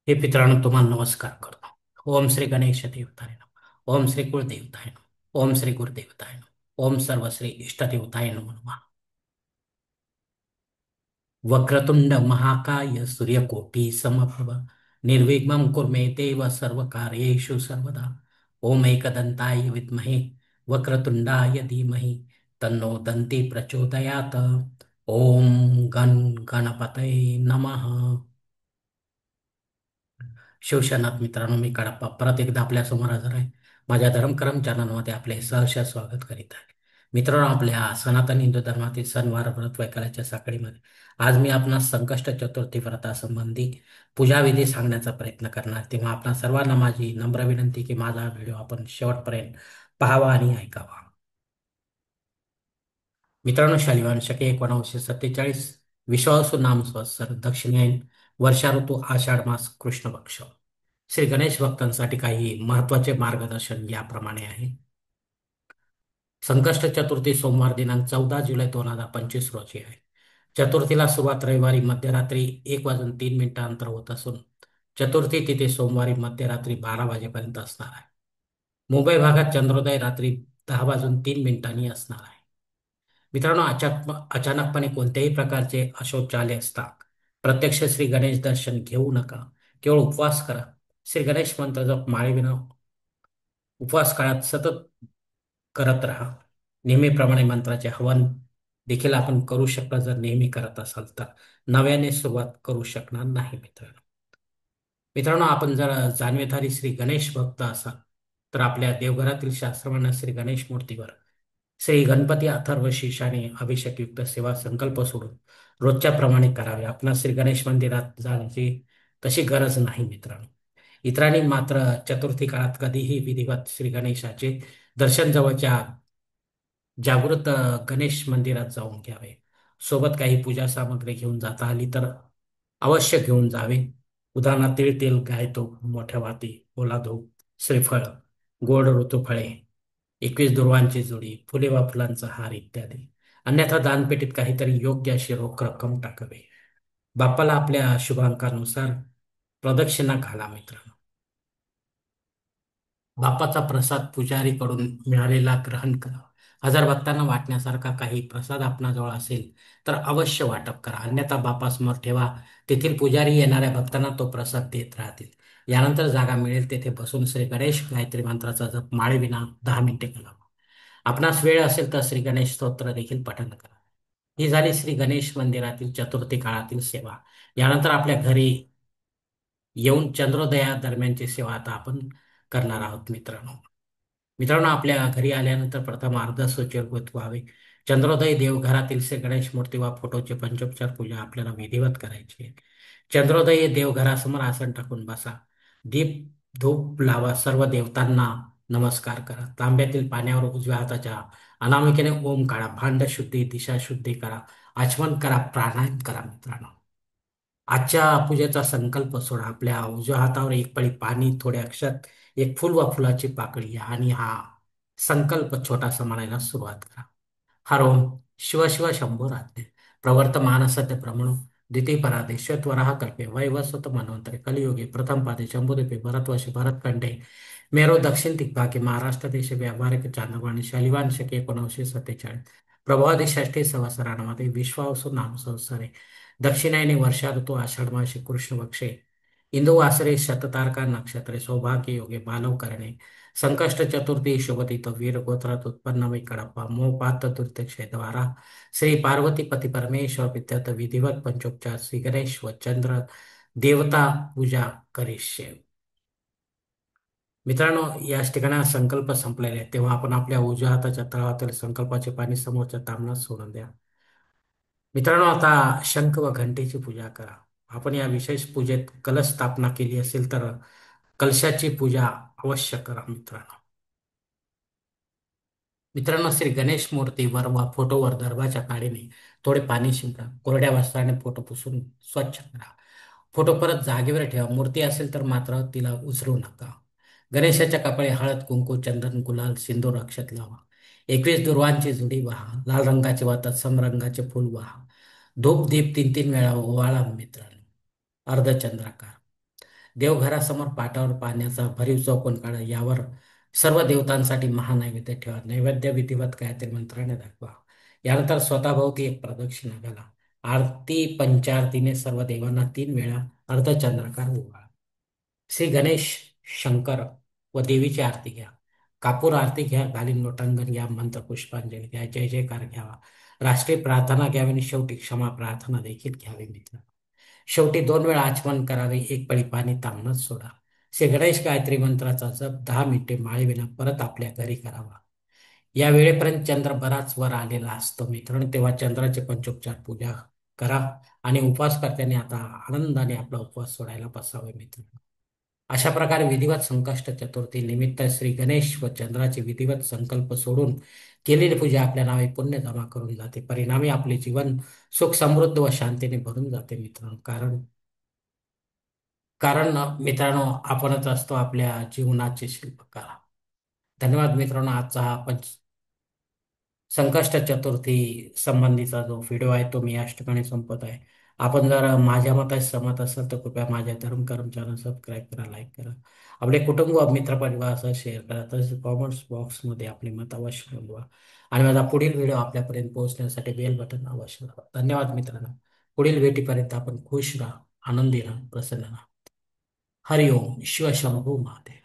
हे मित्रांनो, तुम्हाला नमस्कार करतो. ओम श्री गणेश देवताय नमः. ओम श्री कुलदेवताय नमः. ओम श्री गुरुदेवताय नमः. ओम सर्व श्री इष्टदेवताय नमः. वक्रतुंड महाकाय सूर्यकोटि समप्रभ निर्विघ्नं कुरु मे देव सर्वकार्येषु सर्वदा. ओम एकदंताय विद्महे वक्रतुंडाय धीमहि तन्नो दन्ति प्रचोदयात्. ओम गण गणपतये नमः. शिवशनाथ मित्रांनो, मी कडप्पा परत एकदा आपल्या समोर हजर आहे. माझ्या धर्मकरम चॅनलमध्ये आपले सहर्ष स्वागत करीत आहे. मित्रांनो, आपल्या सनातन हिंदू धर्मातील सणवार व्रत वैकल्याच्या साखळीमध्ये आज मी आपणास संकष्ट चतुर्थी व्रतासंबंधी पूजाविधी सांगण्याचा प्रयत्न करणार. तेव्हा आपणा सर्वांना माझी नम्र विनंती की माझा व्हिडिओ आपण शेवटपर्यंत पाहावा आणि ऐकावा. मित्रांनो, शालिवान शके 1947 विश्वावसु नाम संवत्सर दक्षिणायन वर्षा ऋतू आषाढ मास कृष्ण पक्ष. श्री गणेश भक्तांसाठी काही महत्वाचे मार्गदर्शन याप्रमाणे आहे. संकष्ट चतुर्थी सोमवार दिनांक 14 जुलै 2025 रोजी आहे. चतुर्थीला सुरुवात रविवारी मध्यरात्री 1 वाजून 3 मिनिटांनंतर होत असून चतुर्थी तिथे सोमवारी मध्यरात्री 12 वाजेपर्यंत असणार आहे. मुंबई भागात चंद्रोदय रात्री 10 वाजून 3 मिनिटांनी असणार आहे. मित्रांनो, अचानकपणे कोणत्याही प्रकारचे अशौचालय असता प्रत्यक्ष श्री गणेश दर्शन घेऊ नका. केवळ उपवास करा. श्री गणेश मंत्र जप माळेविना उपवास काळात सतत करत राहा. नेहमीप्रमाणे मंत्राचे हवन देखील आपण करू शकता जर नेहमी करत असाल तर. नव्याने सुरुवात करू शकणार नाही मित्रांनो. मित्रांनो, आपण जर जाणवेधारी श्री गणेश भक्त असाल तर आपल्या देवघरातील शास्त्रमान्य श्री गणेश मूर्तीवर श्री गणपती अथर्व शीर्षाने अभिषेकयुक्त सेवा संकल्प सोडून रोजच्या प्रमाणे करावे. आपण श्री गणेश मंदिरात जाण्याची तशी गरज नाही मित्रांनो. इतरांनी मात्र चतुर्थी काळात कधीही विधिवत श्री गणेशाचे दर्शन जवळच्या जागृत गणेश मंदिरात जाऊन घ्यावे. सोबत काही पूजा सामग्री घेऊन जाता आली तर अवश्य घेऊन जावे. उदाहरणार्थ तीळ, तेल, गाय तूप, मोठ्या वाती, ओला धूप, श्रीफळ, गोड ऋतुफळे, 21 दुर्वांची जोडी, फुले वा फुलांचा हार इत्यादी. अन्यथा दानपेटीत काहीतरी योग्य अशी रोख रक्कम टाकावी. बाप्पाला आपल्या शुभांकानुसार प्रदक्षिणा घाला मित्रांनो. बाप्पाचा प्रसाद पुजारीकडून मिळालेला ग्रहण करा. हजार भक्तांना वाटण्यासारखा काही प्रसाद आपणाजवळ असेल तर अवश्य वाटप करा. अन्यथा बाप्पासमोर ठेवा. तेथील पुजारी येणाऱ्या भक्तांना तो प्रसाद देत राहतील. यानंतर जागा मिळेल तेथे बसून श्री गणेश गायत्री मंत्राचा जप माळेविना 10 मिनिटे करा. आपणास वेळ असेल तर श्री गणेश स्तोत्र देखील पठण करा. ही झाली श्री गणेश मंदिरातील चतुर्थी काळातील सेवा. यानंतर आपल्या घरी येऊन चंद्रोदया दरम्यानची सेवा आता आपण करणार आहोत मित्रांनो. मित्रांनो, आपल्या घरी आल्यानंतर प्रथम अर्ध शुचिर्भूत व्हावे. चंद्रोदय देवघरातील श्री गणेश मूर्ती वा फोटोचे पंचोपचार पूजा आपल्याला विधिवत करायची आहे. चंद्रोदय देवघरासमोर आसन टाकून बसा. दीप धूप लावा. सर्व देवतांना नमस्कार करा. तांब्यातील पाण्यावर उजव्या हाताच्या अनामिकेने ओम काढा. भांड शुद्धी, दिशा शुद्धी करा. आचमन करा. प्राणायाम करा मित्रांनो. आजच्या पूजेचा संकल्प सोडा. आपल्या उजव्या हातावर एक पळी पाणी, थोडे अक्षत, एक फुल वा फुलाची पाकळी आणि हा संकल्प छोटासा म्हणायला सुरुवात करा. हर ओम शिव शिव शंभो राज्ञे प्रवर्तमान सत्य ब्रह्मणो द्वितीय परादे श्वेतवराह कल्पे वैवस्वत मन्वंतरे कलियुगे प्रथम पादे शंभुद्वीपे भरतवर्षे भरतखंडे मेरो दक्षिण दिग्भागे महाराष्ट्र देशे व्यावहारिक चांद्रमाने शालिवान शके 1947 प्रभावती षष्ठी संवत्सरामध्ये विश्वावसु नाम संवत्सरे दक्षिणायनी वर्षा ऋतू आषाढ मासी कृष्ण पक्षे इंदू वासरे शततारका नक्षत्रे सौभाग्य योगे बालव करणे संकष्ट चतुर्थी शुभतिथ वीर गोत्रात उत्पन्न कडप्पा मोपात चतुर्थी द्वारा श्री पार्वती पती परमेश्वर विद्यात विधिवत पंचोपचार श्री गणेश व चंद्र देवता पूजा करिष्ये. मित्रांनो, याच ठिकाणी हा संकल्प संपलेले आहे. तेव्हा आपण आपल्या उजव्या हाताच्या तळहातातील संकल्पाचे पाणी समोरच्या तांबणात सोडून द्या. मित्रांनो, आता शंख व घंटेची पूजा करा. आपण या विशेष पूजेत कलश स्थापना केली असेल तर कलशाची पूजा अवश्य करा मित्रांनो. मित्रांनो, श्री गणेश मूर्तीवर वा फोटोवर दर्भाच्या काडीने थोडे पाणी शिंपडा. कोरड्या वस्त्राने फोटो पुसून स्वच्छ करा. फोटो परत जागेवर ठेवा. मूर्ती असेल तर मात्र तिला उचलू नका. गणेशाच्या कपाळी हळद, कुंकू, चंदन, गुलाल, सिंदूर, अक्षत लावा. 21 दुर्वांची जुडी वाहा. लाल रंगाचे वा तत्सम रंगाचे फूल वाहा. धूप दीप 3-3 वेळा ओवाळा मित्रांनो. अर्धचंद्राकार देवघरासमोर पाटावर पाण्याचा भरीव चौकोन काढा. यावर सर्व देवतांसाठी महानैवेद्य ठेवा. नैवेद्य विधिवत गायत्री मंत्राने दाखवा. यानंतर स्वतःभोवती एक प्रदक्षिणा घाला. आरती पंचारतीने सर्व देवांना 3 वेळा अर्धचंद्राकार ओवाळा. श्री गणेश, शंकर व देवीची आरती घ्या. कापूर आरती घ्या, घालीन लोटांगण घ्या, मंत्र पुष्पांजली घ्या, जय जयकार घ्यावा, राष्ट्रीय प्रार्थना घ्यावी आणि शेवटी क्षमा प्रार्थना देखील घ्यावी मित्र. शेवटी 2 वेळा आचमन करावे, एक पळी पाणी तांबणच सोडा. श्री गणेश गायत्री मंत्राचा जप 10 मिनिटे माळेविना परत आपल्या घरी करावा. या वेळेपर्यंत चंद्र बराच वर आलेला असतो मित्रांनो, तेव्हा चंद्राचे पंचोपचार पूजा करा आणि उपवासकर्त्यांनी आता आनंदाने आपला उपवास सोडायला बसावे मित्रांनो. अशा प्रकारे विधिवत संकष्ट चतुर्थी निमित्त श्री गणेश व चंद्राचे विधिवत संकल्प सोडून केलेली पूजा आपल्या नावे पुण्य जमा करून जाते. परिणामी आपले जीवन सुख समृद्ध व शांतीने भरून जाते मित्रांनो. कारण कारण मित्रांनो, आपणच असतो आपल्या जीवनाचे शिल्पकार. धन्यवाद मित्रांनो. आजचा हा संकष्ट चतुर्थी संबंधीचा जो व्हिडिओ आहे तो मी याच ठिकाणी संपत आहे. आपण जर माझ्या मताशी सहमत असाल तर कृपया माझ्या धर्म कर्म चॅनल सबस्क्राईब करा, लाईक करा, आपले कुटुंब व मित्रपरिवारासह शेअर करा. तसेच कॉमेंट्स बॉक्समध्ये आपले मत अवश्य नोंदवा आणि माझा पुढील व्हिडिओ आपल्यापर्यंत पोहोचण्यासाठी बेल बटन अवश्य दाबा. धन्यवाद मित्रांनो. पुढील भेटीपर्यंत आपण खुश राहा, आनंदी राहा, प्रसन्न राहा. हरिओम शिव शंभू महादेव.